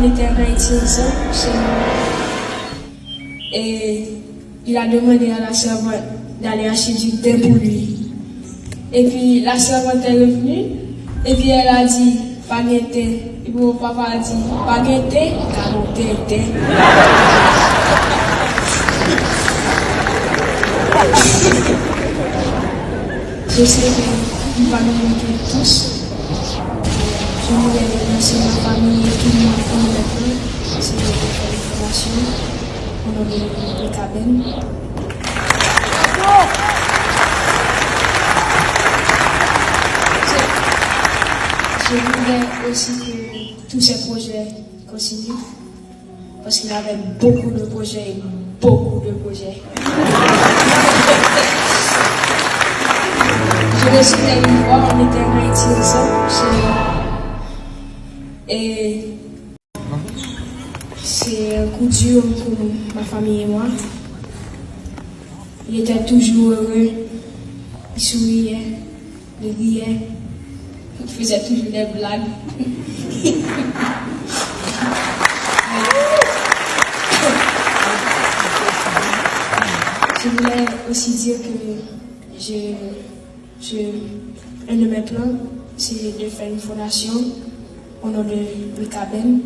on était en Haïti ensemble, chez nous. Et il a demandé à la servante d'aller acheter du thé pour lui. Et puis la servante est revenue, et puis elle a dit, pas de thé. Et puis mon papa a dit, pas de thé, car on thé. Je sais qu'il va nous manquer tous. Je voulais remercier ma famille et tout le monde pour maintenant. C'est une formation. On a le cabine. Je voulais aussi que tous ces projets continuent. Parce qu'il y avait beaucoup de projets. Je me souviens une fois, on était en Haïti ensemble, et c'est un coup dur pour ma famille et moi. Il était toujours heureux, il souriait, il riait, il faisait toujours des blagues. Je voulais aussi dire que un de mes plans, c'est de faire une fondation au nom de Cabine.